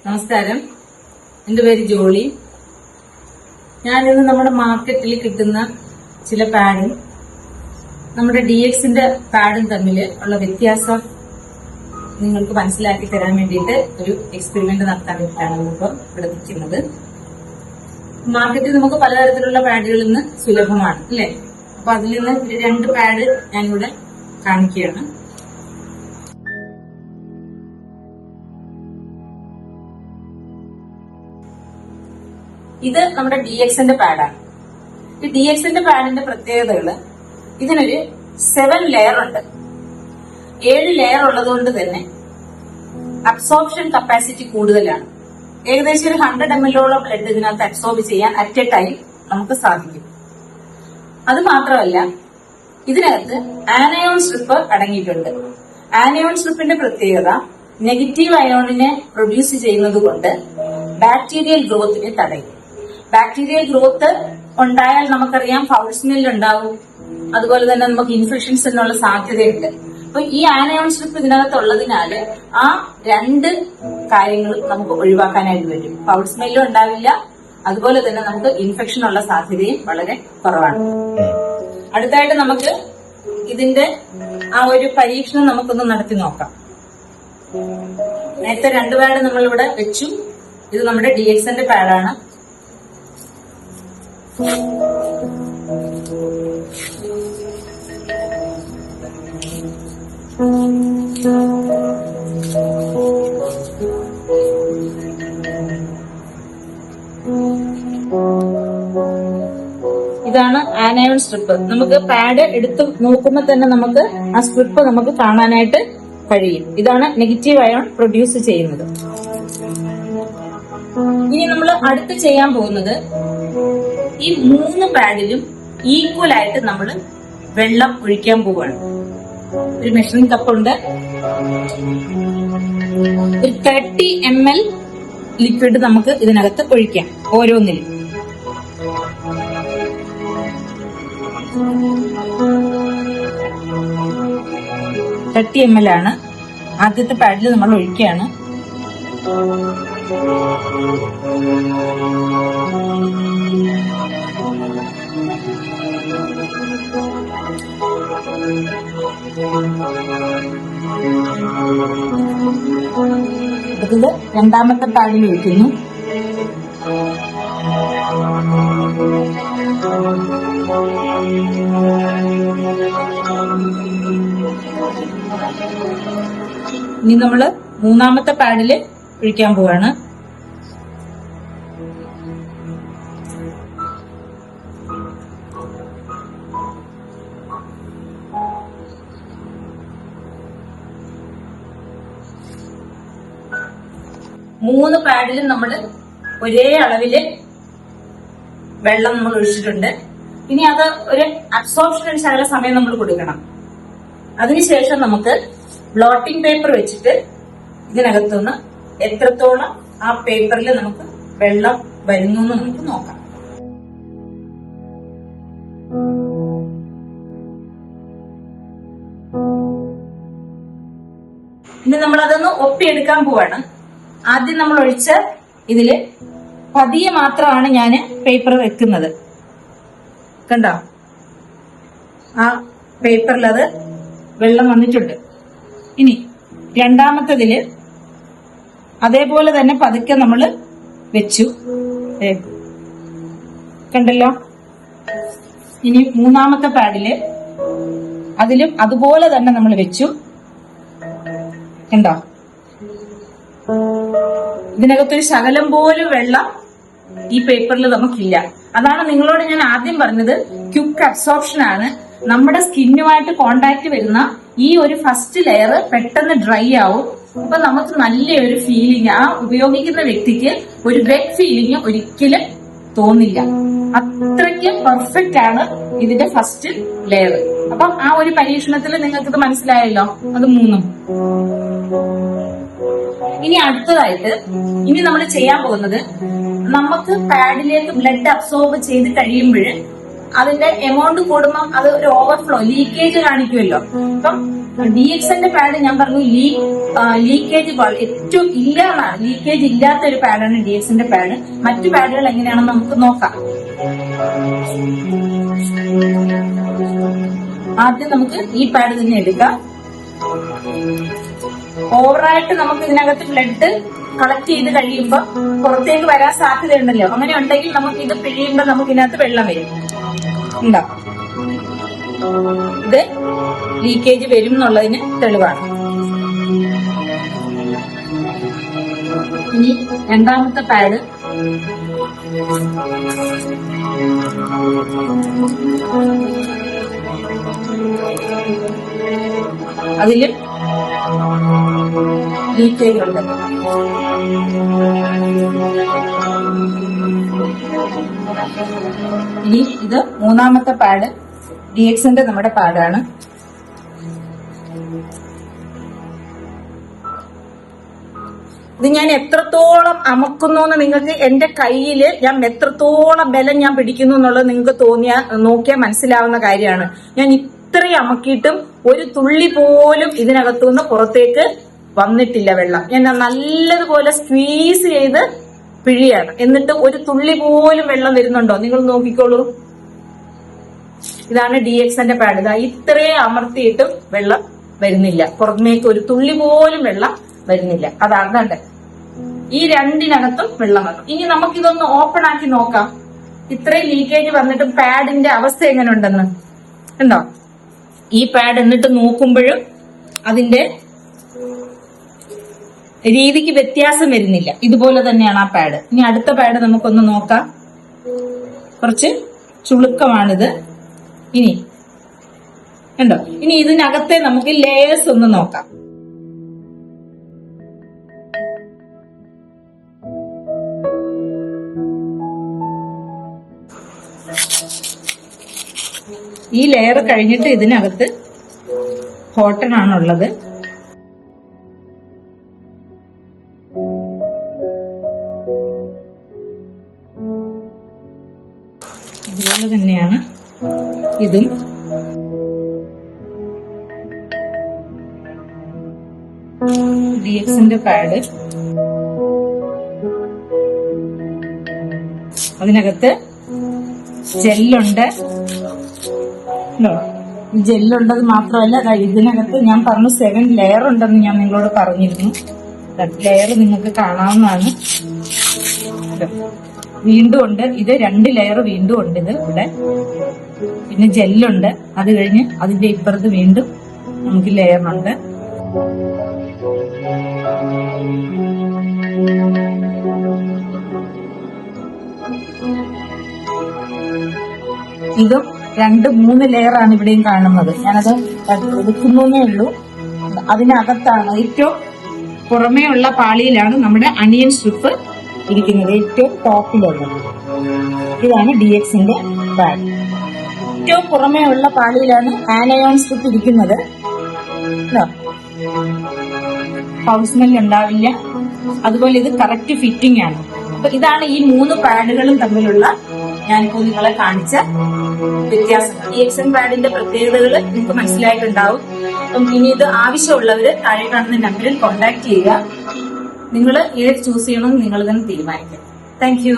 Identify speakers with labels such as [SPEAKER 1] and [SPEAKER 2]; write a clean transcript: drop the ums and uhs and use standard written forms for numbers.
[SPEAKER 1] നമസ്കാരം, എന്റെ പേര് ജോളി. ഞാനിന്ന് നമ്മുടെ മാർക്കറ്റിൽ കിട്ടുന്ന ചില പാഡും നമ്മുടെ DXന്റെ പാഡും തമ്മിൽ ഉള്ള വ്യത്യാസം നിങ്ങൾക്ക് മനസ്സിലാക്കി തരാൻ വേണ്ടിയിട്ട് ഒരു എക്സ്പെരിമെന്റ് നടത്താൻ വേണ്ടിയിട്ടാണ് നമ്മളിപ്പോൾ ഇവിടെ നിൽക്കുന്നത്. മാർക്കറ്റിൽ നമുക്ക് പലതരത്തിലുള്ള പാഡുകൾ ഇന്ന് സുലഭമാണ് അല്ലേ? അപ്പൊ അതിൽ നിന്ന് 2 പാഡ് ഞാനിവിടെ കാണിക്കുകയാണ്. ഇത് നമ്മുടെ DXന്റെ പാഡാണ്. ഈ DXന്റെ പാഡിന്റെ പ്രത്യേകതകള്, ഇതിനൊരു 7 ലെയർ ഉണ്ട്. 7 ലെയർ ഉള്ളതുകൊണ്ട് തന്നെ അബ്സോർപ്ഷൻ കപ്പാസിറ്റി കൂടുതലാണ്. ഏകദേശം ഒരു 100 ml ബ്ലഡ് ഇതിനകത്ത് അബ്സോർബ് ചെയ്യാൻ അറ്റ് എ ടൈം നമുക്ക് സാധിക്കും. അത് മാത്രമല്ല, ഇതിനകത്ത് ആനയോൺ സ്ട്രിപ്പ് അടങ്ങിയിട്ടുണ്ട്. ആനയോൺ സ്ട്രിപ്പിന്റെ പ്രത്യേകത നെഗറ്റീവ് അയോണിനെ പ്രൊഡ്യൂസ് ചെയ്യുന്നത് കൊണ്ട് ബാക്ടീരിയൽ ഗ്രോത്തിനെ തടയും. ബാക്ടീരിയൽ ഗ്രോത്ത് ഉണ്ടായാൽ നമുക്കറിയാം ഫൗൾ സ്മെൽ ഉണ്ടാവും, അതുപോലെ തന്നെ നമുക്ക് ഇൻഫെക്ഷൻസിനുള്ള സാധ്യതയുണ്ട്. അപ്പൊ ഈ ആനയോൺ സ്ട്രിപ്പ് ഇതിനകത്തുള്ളതിനാല് ആ 2 കാര്യങ്ങൾ നമുക്ക് ഒഴിവാക്കാനായിട്ട് പറ്റും. ഫൗൾ സ്മെല്ലും ഉണ്ടാവില്ല, അതുപോലെ തന്നെ നമുക്ക് ഇൻഫെക്ഷൻ ഉള്ള സാധ്യതയും വളരെ കുറവാണ്. അടുത്തായിട്ട് നമുക്ക് ഇതിന്റെ ആ ഒരു പരീക്ഷണം നമുക്കൊന്ന് നടത്തി നോക്കാം. നേരത്തെ 2 പാഡ് നമ്മളിവിടെ വെച്ചു. ഇത് നമ്മുടെ DXന്റെ പാഡാണ്. ഇതാണ് ആനയോൺ സ്ട്രിപ്പ്. നമുക്ക് പാഡ് എടുത്ത് നോക്കുമ്പോൾ തന്നെ നമുക്ക് ആ സ്ട്രിപ്പ് നമുക്ക് കാണാനായിട്ട് കഴിയും. ഇതാണ് നെഗറ്റീവ് അയോൺ പ്രൊഡ്യൂസ് ചെയ്യുന്നത്. ഇനി നമ്മൾ അടുത്ത് ചെയ്യാൻ പോകുന്നത്, ഈ 3 പാഡിലും ഈക്വൽ ആയിട്ട് നമ്മൾ വെള്ളം ഒഴിക്കാൻ പോവുകയാണ്. ഒരു മെഷറിംഗ് കപ്പുണ്ട്. ഒരു 30 ml ലിക്വിഡ് നമുക്ക് ഇതിനകത്ത് ഒഴിക്കാം ഓരോന്നിലും. ml ആണ് ആദ്യത്തെ പാഡിൽ നമ്മൾ ഒഴിക്കുകയാണ്. ഇതില് 2ാമത്തെ പാഡിൽ ഒഴിക്കുന്നു. ഇനി നമ്മള് 3ാമത്തെ പാഡില് ഒഴിക്കാൻ പോവാണ്. മൂന്ന് പാഡിലും നമ്മൾ ഒരേ അളവില് വെള്ളം നമ്മൾ ഒഴിച്ചിട്ടുണ്ട്. ഇനി അത് ഒരു അബ്സോർപ്ഷൻ ശകല സമയം നമ്മൾ കൊടുക്കണം. അതിനുശേഷം നമുക്ക് ബ്ലോട്ടിംഗ് പേപ്പർ വെച്ചിട്ട് ഇതിനകത്തുനിന്ന് എത്രത്തോളം ആ പേപ്പറിൽ നമുക്ക് വെള്ളം വരുന്നു എന്ന് നമുക്ക് നോക്കാം. ഇനി നമ്മളതൊന്ന് ഒപ്പിയെടുക്കാൻ പോവാണ്. ആദ്യം നമ്മൾ ഒഴിച്ച ഇതില് പതിയെ മാത്രമാണ് ഞാൻ പേപ്പർ വെക്കുന്നത്. കണ്ടോ, ആ പേപ്പറിൽ അത് വെള്ളം വന്നിട്ടുണ്ട്. ഇനി 2ാമത്തതില് അതേപോലെ തന്നെ പതുക്കെ നമ്മൾ വെച്ചു. കണ്ടല്ലോ. ഇനി 3ാമത്തെ പാഡില് അതിലും അതുപോലെ തന്നെ നമ്മൾ വെച്ചു. കണ്ടോ, ഇതിനകത്തൊരു ശകലം പോലും വെള്ളം ഈ പേപ്പറിൽ നമുക്കില്ല. അതാണ് നിങ്ങളോട് ഞാൻ ആദ്യം പറഞ്ഞത്, ക്വിക്ക് അബ്സോർപ്ഷൻ ആണ്. നമ്മുടെ സ്കിന്നുമായിട്ട് കോണ്ടാക്ട് വരുന്ന ഈ ഒരു ഫസ്റ്റ് ലെയർ പെട്ടെന്ന് ഡ്രൈ ആവും. അപ്പൊ നമുക്ക് നല്ലൊരു ഫീലിംഗ്, ആ ഉപയോഗിക്കുന്ന വ്യക്തിക്ക് ഒരു വെറ്റ് ഫീലിംഗ് ഒരിക്കലും തോന്നില്ല. അത്രയ്ക്ക് പെർഫെക്റ്റ് ആണ് ഇതിന്റെ ഫസ്റ്റ് ലെയർ. അപ്പൊ ആ ഒരു പരീക്ഷണത്തിൽ നിങ്ങൾക്കിത് മനസ്സിലായല്ലോ. അത് 3. ഇനി അടുത്തതായിട്ട് നമ്മൾ ചെയ്യാൻ പോകുന്നത്, നമുക്ക് പാഡിലേക്ക് ബ്ലഡ് അബ്സോർബ് ചെയ്ത് കഴിയുമ്പോൾ അതിന്റെ എമൗണ്ട് കൂടുമ്പോൾ അത് ഒരു ഓവർഫ്ലോ ലീക്കേജ് കാണിക്കുമല്ലോ. അപ്പം DXന്റെ പാഡ് ഞാൻ പറഞ്ഞു ലീക്കേജ് ഏറ്റവും ഇല്ല എന്നാണ്. ലീക്കേജ് ഇല്ലാത്ത ഒരു പാഡാണ് DXന്റെ പാഡ്. മറ്റു പാഡുകൾ എങ്ങനെയാണെന്ന് നമുക്ക് നോക്കാം. ആദ്യം നമുക്ക് ഈ പാഡ് തന്നെ എടുക്കാം. ഓവറായിട്ട് നമുക്ക് ഇതിനകത്ത് ബ്ലഡ് കളക്ട് ചെയ്ത് കഴിയുമ്പോൾ പുറത്തേക്ക് വരാൻ സാധ്യതയുണ്ടല്ലോ. അങ്ങനെ ഉണ്ടെങ്കിൽ നമുക്ക് ഇത് പിഴിയുമ്പോൾ നമുക്ക് ഇതിനകത്ത് വെള്ളം വരും. ഉണ്ടോ? ഇത് ലീക്കേജ് വരും എന്നുള്ളതിന് തെളിവാണ്. ഇനി രണ്ടാമത്തെ പാഡ് അതിലും ലീക്കേജ് ഉണ്ട്. ഇനി ഇത് മൂന്നാമത്തെ പാഡ് DXന്റെ നമ്മുടെ പാഡാണ്. ഇത് ഞാൻ എത്രത്തോളം അമക്കുന്നു എന്ന് നിങ്ങൾക്ക് എന്റെ കയ്യില് ഞാൻ എത്രത്തോളം ബലം ഞാൻ പിടിക്കുന്നു എന്നുള്ളത് നിങ്ങൾക്ക് നോക്കിയാൽ മനസ്സിലാവുന്ന കാര്യമാണ്. ഞാൻ ഇത്രയും അമക്കിയിട്ടും ഒരു തുള്ളി പോലും ഇതിനകത്തുനിന്ന് പുറത്തേക്ക് വന്നിട്ടില്ല വെള്ളം. ഞാൻ നല്ലതുപോലെ സ്ക്വീസ് ചെയ്ത് പിഴിയാണ്. എന്നിട്ട് ഒരു തുള്ളി പോലും വെള്ളം വരുന്നുണ്ടോ നിങ്ങൾ നോക്കിക്കോളൂ. ഇതാണ് DXന്റെ പാഡ്. ഇതാ ഇത്രയും അമർത്തിയിട്ടും വെള്ളം വരുന്നില്ല, പുറമേക്ക് ഒരു തുള്ളി പോലും വെള്ളം വരുന്നില്ല. അതാണ് ഈ രണ്ടിനകത്തും വെള്ളം വന്നു. ഇനി നമുക്കിതൊന്ന് ഓപ്പൺ ആക്കി നോക്കാം. ഇത്രയും ലീക്കേജ് വന്നിട്ടും പാഡിന്റെ അവസ്ഥ എങ്ങനെ ഉണ്ടെന്ന് ഉണ്ടോ? ഈ പാഡ് എന്നിട്ട് നോക്കുമ്പോഴും അതിന്റെ രീതിക്ക് വ്യത്യാസം വരുന്നില്ല. ഇതുപോലെ തന്നെയാണ് ആ പാഡ്. ഇനി അടുത്ത പാഡ് നമുക്കൊന്ന് നോക്കാം. കുറച്ച് ചുളുക്കമാണിത്. ഇനി ഉണ്ടോ? ഇനി ഇതിനകത്തെ നമുക്ക് ലേയേഴ്സ് ഒന്ന് നോക്കാം. ഈ ലെയർ കഴിഞ്ഞിട്ട് ഇതിനകത്ത് കോട്ടൺ ആണുള്ളത്. ഇതുപോലെ തന്നെയാണ് ഇതും. DXന്റെ പാഡ് അതിനകത്ത് ജെല്ലുണ്ട്. ജെല്ലുണ്ടത് മാത്രമല്ല, ഇതിനകത്ത് ഞാൻ പറഞ്ഞു 7 ലെയർ ഉണ്ടെന്ന് ഞാൻ നിങ്ങളോട് പറഞ്ഞിരുന്നു. ലെയർ നിങ്ങൾക്ക് കാണാവുന്നതാണ്. വീണ്ടും ഉണ്ട്. ഇത് 2 ലെയർ വീണ്ടും ഉണ്ട്. ഇത് ഇവിടെ പിന്നെ ജെല്ലുണ്ട്. അത് കഴിഞ്ഞ് അതിന്റെ ഇപ്പുറത്ത് വീണ്ടും നമുക്ക് ലെയറുണ്ട്. ഇതും 2-3 ലെയറാണ് ഇവിടെയും കാണുന്നത്. ഞാനത് എടുക്കുന്നേ ഉള്ളൂ. അതിനകത്താണ് ഏറ്റവും പുറമേ ഉള്ള പാളിയിലാണ് നമ്മുടെ അണിയൻ സ്ട്രിപ്പ് ഇരിക്കുന്നത്, ഏറ്റവും ടോപ്പിലുള്ളത്. ഇതാണ് DXന്റെ പാഡ്. ഏറ്റവും പുറമേ ഉള്ള പാളിയിലാണ് ആനയോൺ സ്ട്രിപ്പ് ഇരിക്കുന്നത്. ഫൗൾ സ്മെൽ ഉണ്ടാവില്ല. അതുപോലെ ഇത് കറക്റ്റ് ഫിറ്റിംഗ് ആണ്. അപ്പൊ ഇതാണ് ഈ 3 പാഡുകളും തമ്മിലുള്ള ഞാനിപ്പോൾ നിങ്ങളെ കാണിച്ച വ്യത്യാസങ്ങൾ. DXN പാഡിന്റെ പ്രത്യേകതകൾ നിങ്ങൾക്ക് മനസ്സിലായിട്ടുണ്ടാവും. അപ്പം ഇനി ഇത് ആവശ്യമുള്ളവര് താഴെ കാണുന്ന നമ്പറിൽ കോൺടാക്ട് ചെയ്യുക. നിങ്ങൾ ഏത് ചൂസ് ചെയ്യണമെന്ന് നിങ്ങൾ തന്നെ തീരുമാനിക്കാം. Thank you.